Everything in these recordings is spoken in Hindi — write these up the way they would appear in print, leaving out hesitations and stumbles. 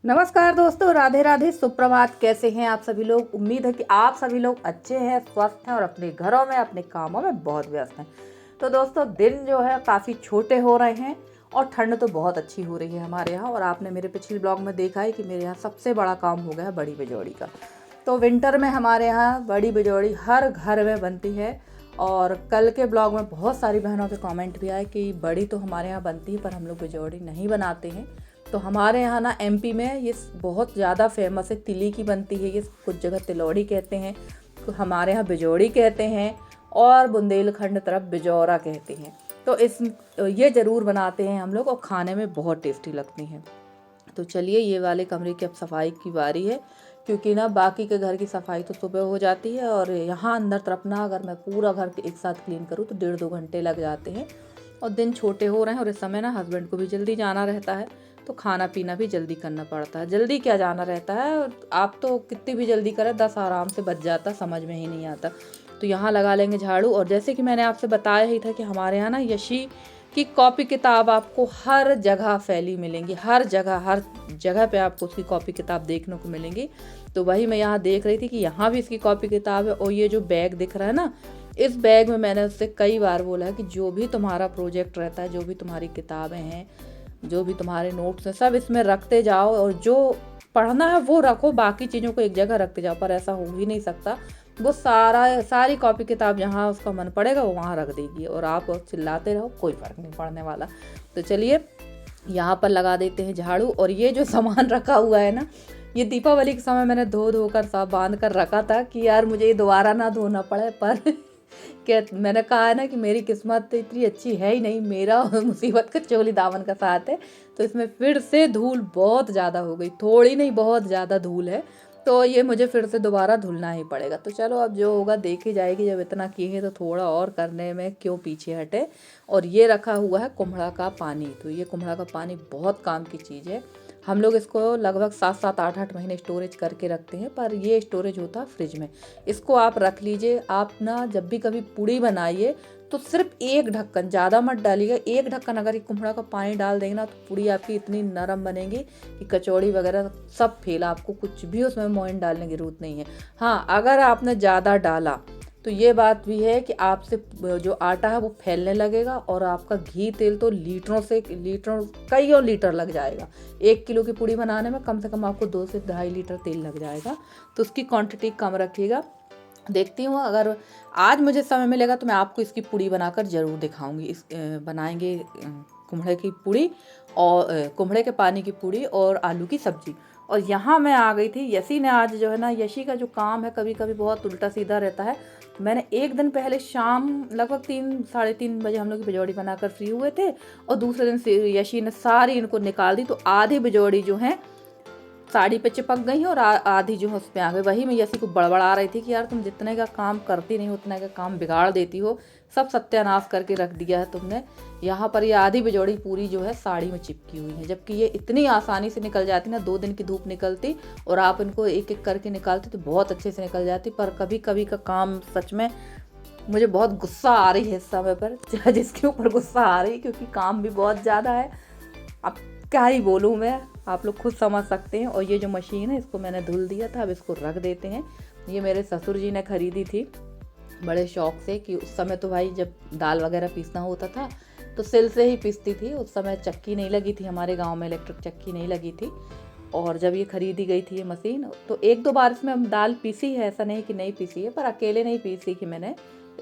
नमस्कार दोस्तों, राधे राधे, सुप्रभात। कैसे हैं आप सभी लोग? उम्मीद है कि आप सभी लोग अच्छे हैं, स्वस्थ हैं और अपने घरों में अपने कामों में बहुत व्यस्त हैं। तो दोस्तों, दिन जो है काफ़ी छोटे हो रहे हैं और ठंड तो बहुत अच्छी हो रही है हमारे यहाँ। और आपने मेरे पिछले ब्लॉग में देखा है कि मेरे यहाँ सबसे बड़ा काम हो गया है बड़ी बिजौड़ी का। तो विंटर में हमारे यहाँ बड़ी बिजौड़ी हर घर में बनती है। और कल के ब्लॉग में बहुत सारी बहनों के कमेंट भी आए कि बड़ी तो हमारे यहाँ बनती है पर हम लोग बिजौड़ी नहीं बनाते हैं। तो हमारे यहाँ ना एमपी में ये बहुत ज़्यादा फेमस है, तिली की बनती है। ये कुछ जगह तिलौड़ी कहते हैं, तो हमारे यहाँ बिजौड़ी कहते हैं और बुंदेलखंड तरफ बिजौरा कहते हैं। तो ये ज़रूर बनाते हैं हम लोग और खाने में बहुत टेस्टी लगती हैं। तो चलिए, ये वाले कमरे की अब सफाई की बारी है, क्योंकि ना बाकी के घर की सफाई तो सुबह हो जाती है और यहाँ अंदर तरफ ना अगर मैं पूरा घर एक साथ क्लीन करूँ तो 1.5-2 घंटे लग जाते हैं। और दिन छोटे हो रहे हैं और इस समय ना हस्बैंड को भी जल्दी जाना रहता है, तो खाना पीना भी जल्दी करना पड़ता है। जल्दी क्या जाना रहता है, आप तो कितनी भी जल्दी करें 10 आराम से बच जाता, समझ में ही नहीं आता। तो यहाँ लगा लेंगे झाड़ू। और जैसे कि मैंने आपसे बताया ही था कि हमारे यहाँ ना यशी की कॉपी किताब आपको हर जगह फैली मिलेंगी, हर जगह पे आपको उसकी कॉपी किताब देखने को मिलेंगी। तो वही मैं यहाँ देख रही थी कि यहाँ भी इसकी कॉपी किताब है। और ये जो बैग दिख रहा है ना, इस बैग में मैंने उससे कई बार बोला है कि जो भी तुम्हारा प्रोजेक्ट रहता है, जो भी तुम्हारी किताबें हैं, जो भी तुम्हारे नोट्स हैं, सब इसमें रखते जाओ और जो पढ़ना है वो रखो, बाकी चीज़ों को एक जगह रखते जाओ। पर ऐसा हो ही नहीं सकता। वो सारी कॉपी किताब जहाँ उसका मन पड़ेगा वो वहाँ रख देगी और आप चिल्लाते रहो, कोई फ़र्क नहीं पड़ने वाला। तो चलिए, यहाँ पर लगा देते हैं झाड़ू। और ये जो सामान रखा हुआ है ना, ये दीपावली के समय मैंने धोकर सब बांध कर रखा था कि यार मुझे ये दोबारा ना धोना पड़े। पर क्या, मैंने कहा है ना कि मेरी किस्मत तो इतनी अच्छी है ही नहीं, मेरा मुसीबत का चोली दामन का साथ है। तो इसमें फिर से धूल बहुत ज़्यादा हो गई, थोड़ी नहीं बहुत ज़्यादा धूल है। तो ये मुझे फिर से दोबारा धुलना ही पड़ेगा। तो चलो, अब जो होगा देखी जाएगी। जब इतना किए हैं तो थोड़ा और करने में क्यों पीछे हटे। और ये रखा हुआ है कुम्हड़ा का पानी। तो ये कुम्हड़ा का पानी बहुत काम की चीज़ है। हम लोग इसको लगभग 7-7, 8-8 महीने स्टोरेज करके रखते हैं, पर ये स्टोरेज होता है फ्रिज में। इसको आप रख लीजिए। आप ना जब भी कभी पूड़ी बनाइए तो सिर्फ एक ढक्कन, ज़्यादा मत डालिएगा, एक ढक्कन अगर ये कुम्हड़ा का पानी डाल देंगे ना, तो पूड़ी आपकी इतनी नरम बनेगी कि कचौड़ी वगैरह सब फेल, आपको कुछ भी उसमें मोइन डालने की जरूरत नहीं है। हाँ, अगर आपने ज़्यादा डाला तो ये बात भी है कि आपसे जो आटा है वो फैलने लगेगा और आपका घी तेल तो कईयों लीटर लग जाएगा। 1 किलो की पूड़ी बनाने में कम से कम आपको 2 से 2.5 लीटर तेल लग जाएगा। तो उसकी क्वांटिटी कम रखिएगा। देखती हूँ, अगर आज मुझे समय मिलेगा तो मैं आपको इसकी पूड़ी बनाकर ज़रूर दिखाऊंगी। बनाएंगे कुम्हड़े की पूड़ी और कुम्हड़े के पानी की पूड़ी और आलू की सब्जी। और यहाँ मैं आ गई थी, यशी ने आज जो है ना, यशी का जो काम है कभी कभी बहुत उल्टा सीधा रहता है। मैंने एक दिन पहले शाम लगभग 3-3:30 बजे हम लोग बिजौड़ी बनाकर फ्री हुए थे और दूसरे दिन से यशी ने सारी इनको निकाल दी। तो आधी बिजौड़ी जो है साड़ी पे चिपक गई है और आधी जो है उस पर आ गई। वही मैं यसी को बड़बड़ा रही थी कि यार तुम जितने का काम करती नहीं उतने का काम बिगाड़ देती हो, सब सत्यानाश करके रख दिया है तुमने। यहाँ पर ये आधी बिजौड़ी पूरी जो है साड़ी में चिपकी हुई है, जबकि ये इतनी आसानी से निकल जाती ना। 2 दिन की धूप निकलती और आप इनको एक एक करके निकालती तो बहुत अच्छे से निकल जाती। पर कभी कभी का काम सच में मुझे बहुत गुस्सा आ रही है इस समय पर, जिसके ऊपर गुस्सा आ रही है, क्योंकि काम भी बहुत ज़्यादा है। अब क्या ही बोलूँ मैं, आप लोग खुद समझ सकते हैं। और ये जो मशीन है इसको मैंने धुल दिया था, अब इसको रख देते हैं। ये मेरे ससुर जी ने खरीदी थी बड़े शौक से, कि उस समय तो भाई जब दाल वगैरह पीसना होता था तो सिल से ही पीसती थी। उस समय चक्की नहीं लगी थी हमारे गांव में, इलेक्ट्रिक चक्की नहीं लगी थी। और जब ये खरीदी गई थी ये मशीन, तो 1-2 बार इसमें दाल पीसी है, ऐसा नहीं कि नहीं पीसी है, पर अकेले नहीं पीसी कि मैंने।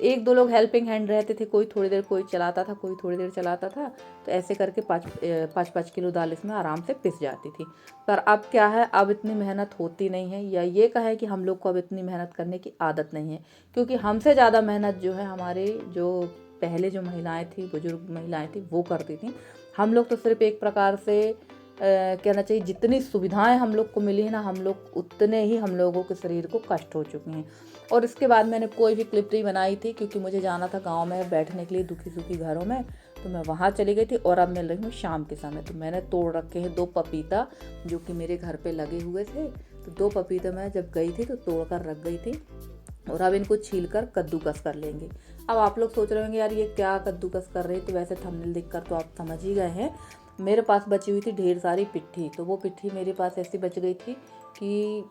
1-2 लोग हेल्पिंग हैंड रहते थे, कोई थोड़ी देर कोई चलाता था, कोई थोड़ी देर चलाता था। तो ऐसे करके 5-5 किलो दाल इसमें आराम से पिस जाती थी। पर अब क्या है, अब इतनी मेहनत होती नहीं है, या ये कहे कि हम लोग को अब इतनी मेहनत करने की आदत नहीं है। क्योंकि हमसे ज़्यादा मेहनत जो है हमारे जो पहले जो महिलाएं थी, बुजुर्ग महिलाएं थी, वो करती थी। हम लोग तो सिर्फ एक प्रकार से कहना चाहिए, जितनी सुविधाएं हम लोग को मिली है ना, हम लोग उतने ही हम लोगों के शरीर को कष्ट हो चुके हैं। और इसके बाद मैंने कोई भी क्लिप नहीं बनाई थी, क्योंकि मुझे जाना था गांव में बैठने के लिए दुखी सुखी घरों में। तो मैं वहाँ चली गई थी और अब मिल रही हूँ शाम के समय। तो मैंने तोड़ रखे हैं 2 पपीता जो कि मेरे घर पे लगे हुए थे। तो 2 पपीता मैं जब गई थी तो तोड़ कर रख गई थी और अब इनको छील कर कद्दूकस कर लेंगे। अब आप लोग सोच रहे होंगे यार ये क्या कद्दूकस कर रही है, तो वैसे थंबनेल देखकर तो आप समझ ही गए हैं। मेरे पास बची हुई थी ढेर सारी पिट्ठी। तो वो पिट्ठी मेरे पास ऐसी बच गई थी कि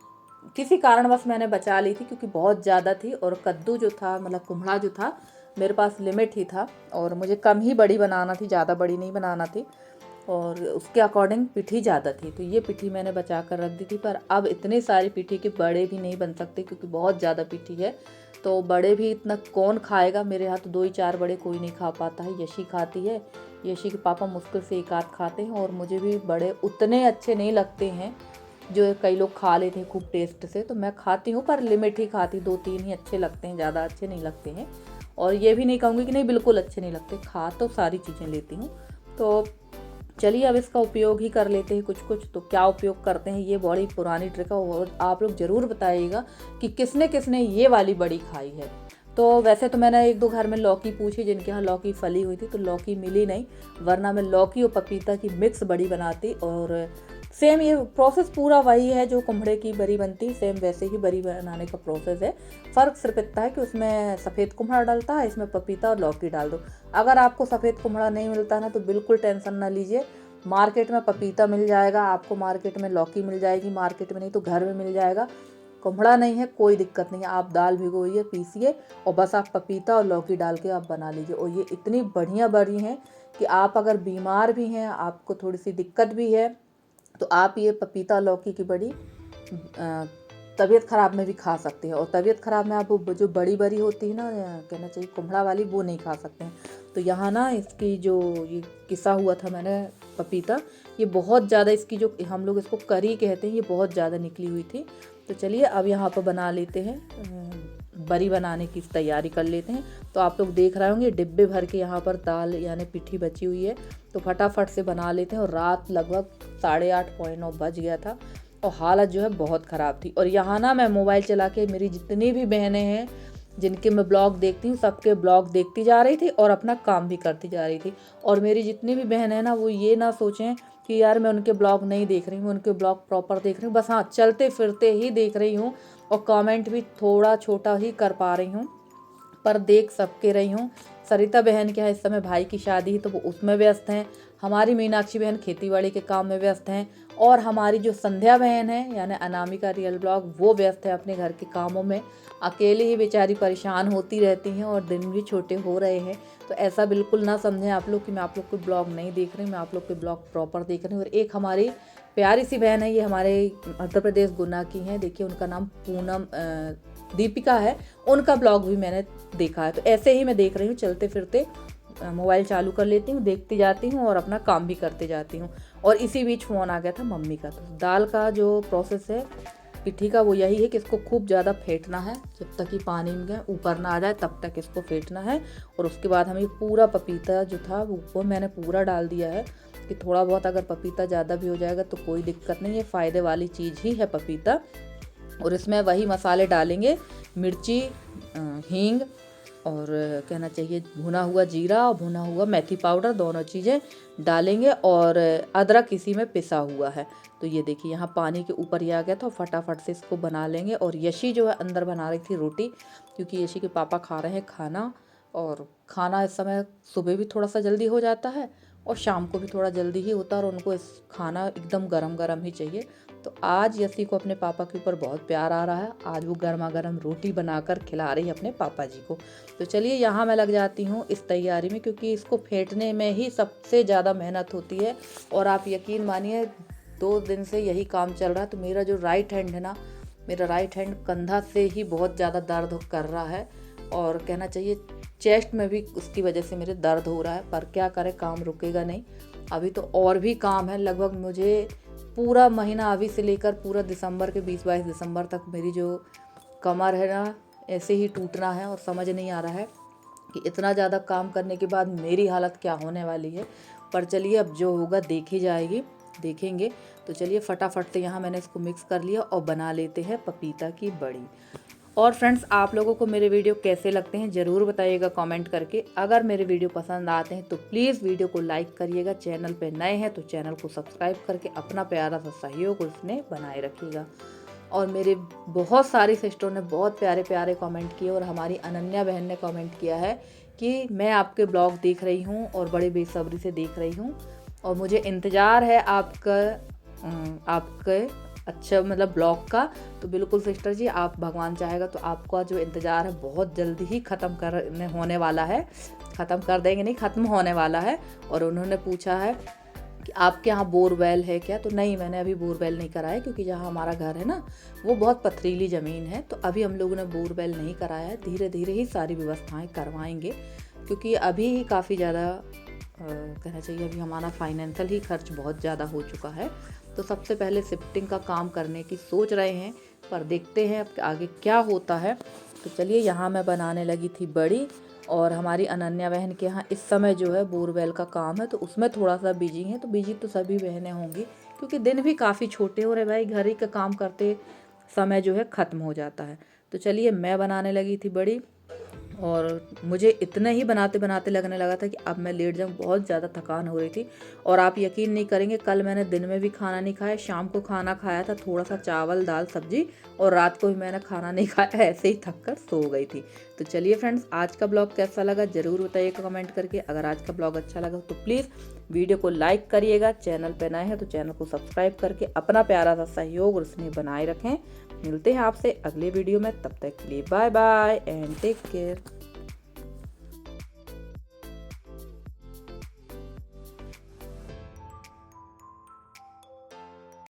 किसी कारणवश मैंने बचा ली थी, क्योंकि बहुत ज़्यादा थी। और कद्दू जो था, मतलब कुम्हड़ा जो था, मेरे पास लिमिट ही था और मुझे कम ही बड़ी बनाना थी, ज़्यादा बड़ी नहीं बनाना थी, और उसके अकॉर्डिंग पिट्ठी ज़्यादा थी। तो ये पिट्ठी मैंने बचा कर रख दी थी। पर अब इतनी सारी पिट्ठी के बड़े भी नहीं बन सकते, क्योंकि बहुत ज़्यादा पिट्ठी है। तो बड़े भी इतना कौन खाएगा, मेरे यहाँ तो 2 ही 4 बड़े कोई नहीं खा पाता है। यशी खाती है, यशी के पापा मुश्किल से 1 आध खाते हैं, और मुझे भी बड़े उतने अच्छे नहीं लगते हैं जो कई लोग खा लेते हैं खूब टेस्ट से। तो मैं खाती हूँ, पर लिमिट ही खाती, 2-3 ही अच्छे लगते हैं, ज़्यादा अच्छे नहीं लगते हैं। और ये भी नहीं कहूँगी कि नहीं बिल्कुल अच्छे नहीं लगते, खा तो सारी चीज़ें लेती हूँ। तो चलिए अब इसका उपयोग ही कर लेते हैं कुछ कुछ। तो क्या उपयोग करते हैं, ये बड़ी पुरानी ट्रिक है, और आप लोग ज़रूर बताइएगा कि किसने किसने ये वाली बड़ी खाई है। तो वैसे तो मैंने 1-2 घर में लौकी पूछी जिनके यहाँ लौकी फली हुई थी, तो लौकी मिली नहीं, वरना मैं लौकी और पपीता की मिक्स बड़ी बनाती। और सेम ये प्रोसेस पूरा वही है जो कुम्हड़े की बड़ी बनती, सेम वैसे ही बड़ी बनाने का प्रोसेस है। फ़र्क सिर्फ इतना है कि उसमें सफ़ेद कुम्हड़ा डलता है, इसमें पपीता और लौकी डाल दो। अगर आपको सफ़ेद कुम्हड़ा नहीं मिलता ना, तो बिल्कुल टेंशन ना लीजिए, मार्केट में पपीता मिल जाएगा आपको, मार्केट में लौकी मिल जाएगी, मार्केट में नहीं तो घर में मिल जाएगा। कुम्हड़ा नहीं है कोई दिक्कत नहीं है, आप दाल भिगोइए, पीसिए, और बस आप पपीता और लौकी डाल के आप बना लीजिए। और ये इतनी बढ़िया बड़ी हैं कि आप अगर बीमार भी हैं, आपको थोड़ी सी दिक्कत भी है, तो आप ये पपीता लौकी की बड़ी तबीयत ख़राब में भी खा सकते हैं। और तबीयत ख़राब में आप जो बड़ी बड़ी होती है ना, कहना चाहिए कुम्हड़ा वाली, वो नहीं खा सकते हैं। तो यहाँ ना इसकी जो ये किसा हुआ था मैंने पपीता, ये बहुत ज़्यादा, इसकी जो हम लोग इसको करी कहते हैं, ये बहुत ज़्यादा निकली हुई थी। तो चलिए अब यहाँ पर बना लेते हैं, बड़ी बनाने की तैयारी कर लेते हैं। तो आप लोग देख रहे होंगे डिब्बे भर के यहाँ पर दाल यानी पिट्ठी बची हुई है, तो फटाफट से बना लेते हैं। और रात लगभग 8:30 पौने 9 बज गया था, और हालत जो है बहुत ख़राब थी। और यहाँ ना मैं मोबाइल चला के मेरी जितनी भी बहनें हैं जिनके मैं ब्लॉग देखती हूँ, सबके ब्लॉग देखती जा रही थी और अपना काम भी करती जा रही थी। और मेरी जितनी भी बहनें हैं ना, वो ये ना सोचें कि यार मैं उनके ब्लॉग नहीं देख रही हूँ, उनके ब्लॉग प्रॉपर देख रही हूँ, बस हाँ चलते फिरते ही देख रही हूँ, और कमेंट भी थोड़ा छोटा ही कर पा रही हूँ, पर देख सबके रही हूँ। सरिता बहन के यहाँ इस समय भाई की शादी है, तो वो उसमें व्यस्त हैं। हमारी मीनाक्षी बहन खेतीबाड़ी के काम में व्यस्त हैं, और हमारी जो संध्या बहन है यानी अनामिका रियल ब्लॉग, वो व्यस्त है अपने घर के कामों में। अकेली ही बेचारी परेशान होती रहती हैं, और दिन भी छोटे हो रहे हैं। तो ऐसा बिल्कुल ना समझें आप लोग कि मैं आप लोग के ब्लॉग नहीं देख रही हूँ, मैं आप लोग के ब्लॉग प्रॉपर देख रही हूँ। और एक हमारी प्यारी सी बहन है, ये हमारे मध्य प्रदेश गुना की हैं, देखिए उनका नाम पूनम दीपिका है, उनका ब्लॉग भी मैंने देखा है। तो ऐसे ही मैं देख रही हूँ, चलते फिरते मोबाइल चालू कर लेती हूँ, देखती जाती हूँ और अपना काम भी करते जाती हूँ। और इसी बीच फ़ोन आ गया था मम्मी का। तो दाल का जो प्रोसेस है पिट्ठी का, वो यही है कि इसको खूब ज़्यादा फेंटना है, जब तक कि पानी में ऊपर ना आ जाए तब तक इसको फेंटना है। और उसके बाद हमें पूरा पपीता जो था वो मैंने पूरा डाल दिया है, कि थोड़ा बहुत अगर पपीता ज़्यादा भी हो जाएगा तो कोई दिक्कत नहीं है, फ़ायदे वाली चीज़ ही है पपीता। और इसमें वही मसाले डालेंगे, मिर्ची, हींग, और कहना चाहिए भुना हुआ जीरा और भुना हुआ मेथी पाउडर, दोनों चीज़ें डालेंगे। और अदरक इसी में पिसा हुआ है। तो ये देखिए यहाँ पानी के ऊपर ही आ गया था, फटाफट से इसको बना लेंगे। और यशी जो है अंदर बना रही थी रोटी, क्योंकि यशी के पापा खा रहे हैं खाना, और खाना इस समय सुबह भी थोड़ा सा जल्दी हो जाता है और शाम को भी थोड़ा जल्दी ही होता है, और उनको इस खाना एकदम गरम गरम ही चाहिए। तो आज यसी को अपने पापा के ऊपर बहुत प्यार आ रहा है, आज वो गर्मा गर्म रोटी बनाकर खिला रही है अपने पापा जी को। तो चलिए यहाँ मैं लग जाती हूँ इस तैयारी में, क्योंकि इसको फेंटने में ही सबसे ज़्यादा मेहनत होती है। और आप यकीन मानिए 2 दिन से यही काम चल रहा है। तो मेरा जो राइट हैंड है ना, मेरा राइट हैंड कंधा से ही बहुत ज़्यादा दर्द कर रहा है, और कहना चाहिए चेस्ट में भी उसकी वजह से मेरे दर्द हो रहा है। पर क्या करें, काम रुकेगा नहीं। अभी तो और भी काम है, लगभग मुझे पूरा महीना अभी से लेकर पूरा दिसंबर के 20-22 दिसंबर तक मेरी जो कमर है ना, ऐसे ही टूटना है। और समझ नहीं आ रहा है कि इतना ज़्यादा काम करने के बाद मेरी हालत क्या होने वाली है। पर चलिए अब जो होगा देखी जाएगी, देखेंगे। तो चलिए फटाफट से यहाँ मैंने इसको मिक्स कर लिया और बना लेते हैं पपीता की बड़ी। और फ्रेंड्स, आप लोगों को मेरे वीडियो कैसे लगते हैं ज़रूर बताइएगा कमेंट करके। अगर मेरे वीडियो पसंद आते हैं तो प्लीज़ वीडियो को लाइक करिएगा, चैनल पे नए हैं तो चैनल को सब्सक्राइब करके अपना प्यारा सा सहयोग उसमें बनाए रखिएगा। और मेरे बहुत सारी सिस्टरों ने बहुत प्यारे प्यारे कमेंट किए, और हमारी अनन्या बहन ने कमेंट किया है कि मैं आपके ब्लॉग देख रही हूँ और बड़े बेसब्री से देख रही हूँ। और मुझे इंतज़ार है आपके अच्छा मतलब ब्लॉग का। तो बिल्कुल सिस्टर जी, आप भगवान चाहेगा तो आपका जो इंतज़ार है बहुत जल्दी ही ख़त्म करने होने वाला है, ख़त्म कर देंगे नहीं, ख़त्म होने वाला है। और उन्होंने पूछा है कि आपके यहाँ बोरवेल है क्या? तो नहीं, मैंने अभी बोरवेल नहीं कराया, क्योंकि जहाँ हमारा घर है ना वो बहुत पथरीली ज़मीन है, तो अभी हम लोगों ने बोरवेल नहीं कराया है। धीरे धीरे ही सारी व्यवस्थाएं करवाएंगे, क्योंकि अभी ही काफ़ी ज़्यादा कहना चाहिए अभी हमारा फाइनेंशियल ही खर्च बहुत ज़्यादा हो चुका है। तो सबसे पहले शिफ्टिंग का काम करने की सोच रहे हैं, पर देखते हैं अब आगे क्या होता है। तो चलिए, यहाँ मैं बनाने लगी थी बड़ी, और हमारी अनन्या बहन के यहाँ इस समय जो है बोरवेल का काम है, तो उसमें थोड़ा सा बिजी हैं। तो बिजी तो सभी बहनें होंगी, क्योंकि दिन भी काफ़ी छोटे हो रहे भाई, घर ही का काम करते समय जो है ख़त्म हो जाता है। तो चलिए, मैं बनाने लगी थी बड़ी, और मुझे इतने ही बनाते बनाते लगने लगा था कि अब मैं लेट जाऊँ, बहुत ज़्यादा थकान हो रही थी। और आप यकीन नहीं करेंगे, कल मैंने दिन में भी खाना नहीं खाया, शाम को खाना खाया था थोड़ा सा चावल दाल सब्जी, और रात को भी मैंने खाना नहीं खाया, ऐसे ही थक कर सो गई थी। तो चलिए फ्रेंड्स, आज का ब्लॉग कैसा लगा ज़रूर बताइएगा कमेंट करके। अगर आज का ब्लॉग अच्छा लगा तो प्लीज़ वीडियो को लाइक करिएगा, चैनल पर नए हैं तो चैनल को सब्सक्राइब करके अपना प्यारा सा सहयोग और स्नेह बनाए रखें। मिलते हैं आपसे अगले वीडियो में, तब तक के लिए bye bye and take care.